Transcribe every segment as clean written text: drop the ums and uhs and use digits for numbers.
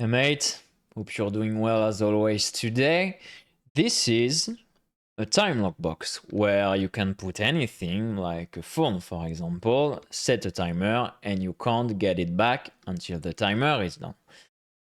Hey mate, hope you're doing well as always today. This is a time lock box where you can put anything like a phone for example, set a timer and you can't get it back until the timer is done.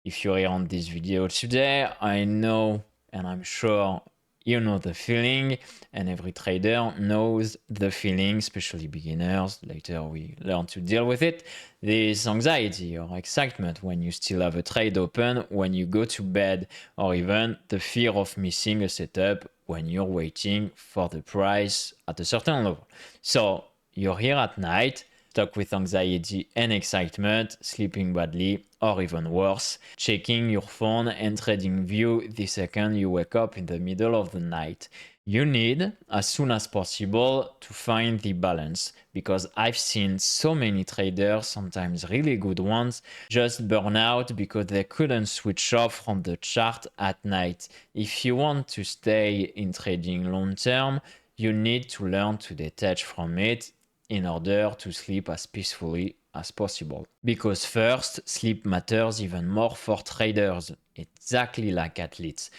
If you're here on this video today, I know and I'm sure you know the feeling, and every trader knows the feeling, especially beginners. Later we learn to deal with it. This anxiety or excitement when you still have a trade open, when you go to bed, or even the fear of missing a setup when you're waiting for the price at a certain level. So you're here at night, stuck with anxiety and excitement, sleeping badly, or even worse, checking your phone and trading view the second you wake up in the middle of the night. You need, as soon as possible, to find the balance, because I've seen so many traders, sometimes really good ones, just burn out because they couldn't switch off from the chart at night. If you want to stay in trading long term, you need to learn to detach from it in order to sleep as peacefully as possible. Because first, sleep matters even more for traders, exactly like athletes.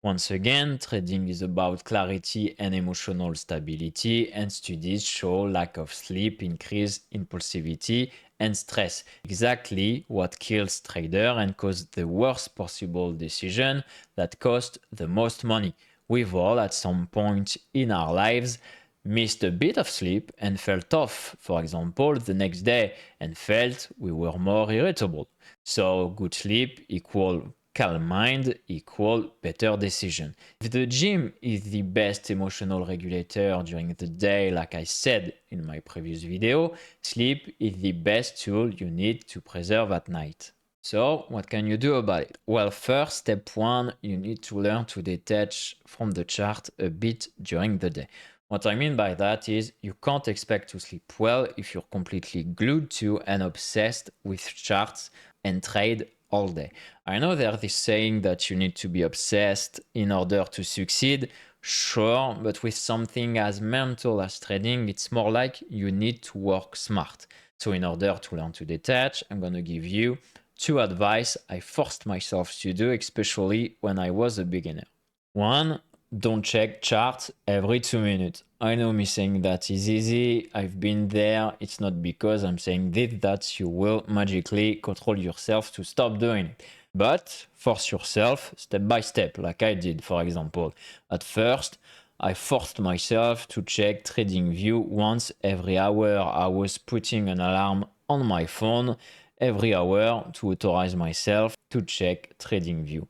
Once again, trading is about clarity and emotional stability, and studies show lack of sleep increase impulsivity and stress. Exactly what kills trader and causes the worst possible decision that cost the most money. We've all at some point in our lives missed a bit of sleep and felt off, for example, the next day, and felt we were more irritable. So good sleep equal calm mind equal better decision. If the gym is the best emotional regulator during the day, like I said in my previous video, sleep is the best tool you need to preserve at night. So what can you do about it? Well, first, step one, you need to learn to detach from the chart a bit during the day. What I mean by that is you can't expect to sleep well if you're completely glued to and obsessed with charts and trade all day. I know there's this saying that you need to be obsessed in order to succeed. Sure, but with something as mental as trading, it's more like you need to work smart. So in order to learn to detach, I'm going to give you two advice I forced myself to do, especially when I was a beginner. One, don't check charts every 2 minutes. I know me saying that is easy. I've been there. It's not because I'm saying this that you will magically control yourself to stop doing it. But force yourself step by step, like I did, for example. At first, I forced myself to check TradingView once every hour. I was putting an alarm on my phone every hour to authorize myself to check TradingView.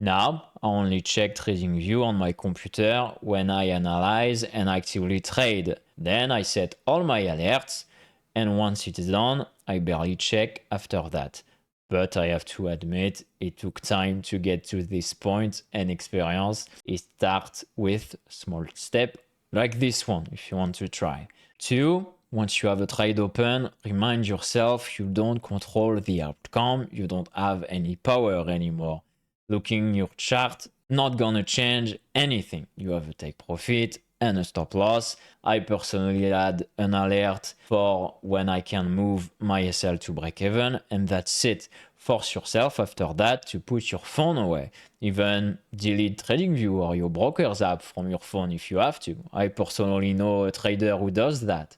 Now, I only check TradingView on my computer when I analyze and actively trade. Then I set all my alerts, and once it is done, I barely check after that. But I have to admit, it took time to get to this point and experience. It starts with small step like this one if you want to try. Two, once you have a trade open, remind yourself you don't control the outcome, you don't have any power anymore. Looking your chart, not gonna change anything. You have a take profit and a stop loss. I personally had an alert for when I can move my SL to break even, and that's it. Force yourself after that to put your phone away. Even delete TradingView or your broker's app from your phone if you have to. I personally know a trader who does that.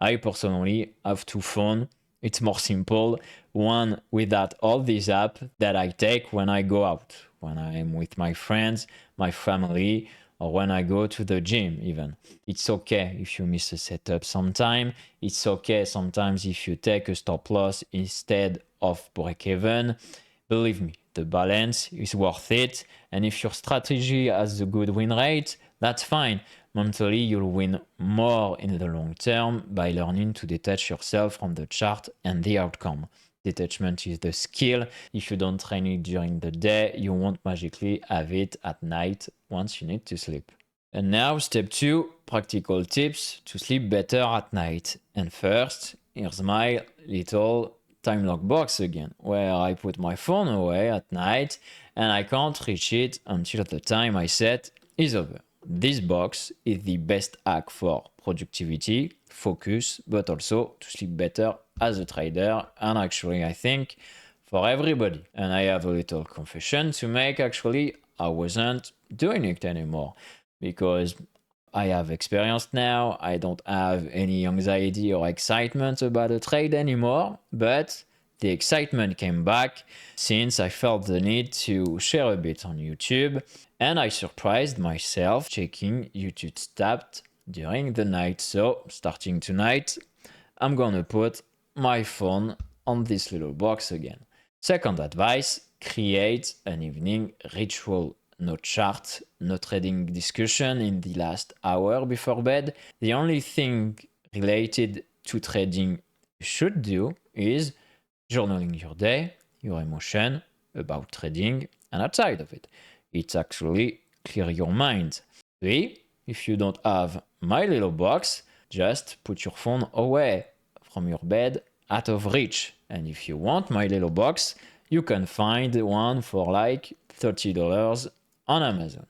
I personally have two phones. It's more simple. One without all these apps that I take when I go out, when I am with my friends, my family, or when I go to the gym even. It's okay if you miss a setup sometime. It's okay sometimes if you take a stop loss instead of break even. Believe me, the balance is worth it. And if your strategy has a good win rate, that's fine. Mentally, you'll win more in the long term by learning to detach yourself from the chart and the outcome. Detachment is the skill. If you don't train it during the day, you won't magically have it at night once you need to sleep. And now, step two, practical tips to sleep better at night. And first, here's my little time lock box again, where I put my phone away at night and I can't reach it until the time I set is over. This box is the best hack for productivity, focus, but also to sleep better as a trader, and actually I think for everybody. And I have a little confession to make. Actually, I wasn't doing it anymore because I have experience now. I don't have any anxiety or excitement about a trade anymore, but the excitement came back since I felt the need to share a bit on YouTube, and I surprised myself checking YouTube stats during the night. So, starting tonight, I'm gonna put my phone on this little box again. Second advice, create an evening ritual. No chart, no trading discussion in the last hour before bed. The only thing related to trading you should do is journaling your day, your emotion about trading, and outside of it. It's actually clear your mind. 3. If you don't have my little box, just put your phone away from your bed, out of reach. And if you want my little box, you can find one for like $30 on Amazon.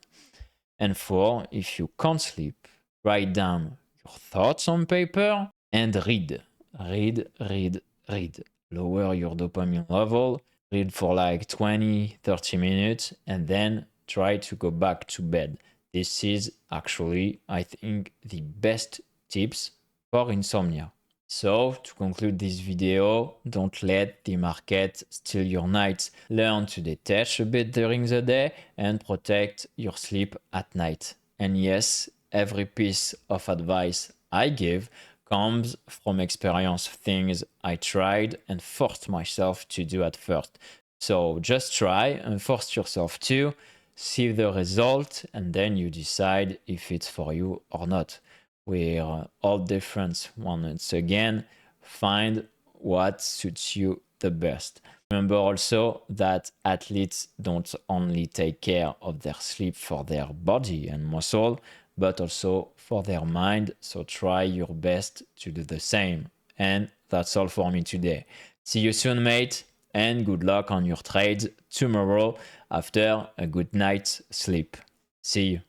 And 4, if you can't sleep, write down your thoughts on paper and read. Read, read, read. Lower your dopamine level, read for like 20-30 minutes, and then try to go back to bed. This is actually, I think, the best tips for insomnia. So, to conclude this video, don't let the market steal your nights. Learn to detach a bit during the day and protect your sleep at night. And yes, every piece of advice I give comes from experience, things I tried and forced myself to do at first. So just try and force yourself to see the result, and then you decide if it's for you or not. We're all different. Once again, find what suits you the best. Remember also that athletes don't only take care of their sleep for their body and muscle, but also for their mind. So try your best to do the same. And that's all for me today. See you soon, mate, and good luck on your trades tomorrow after a good night's sleep. See you.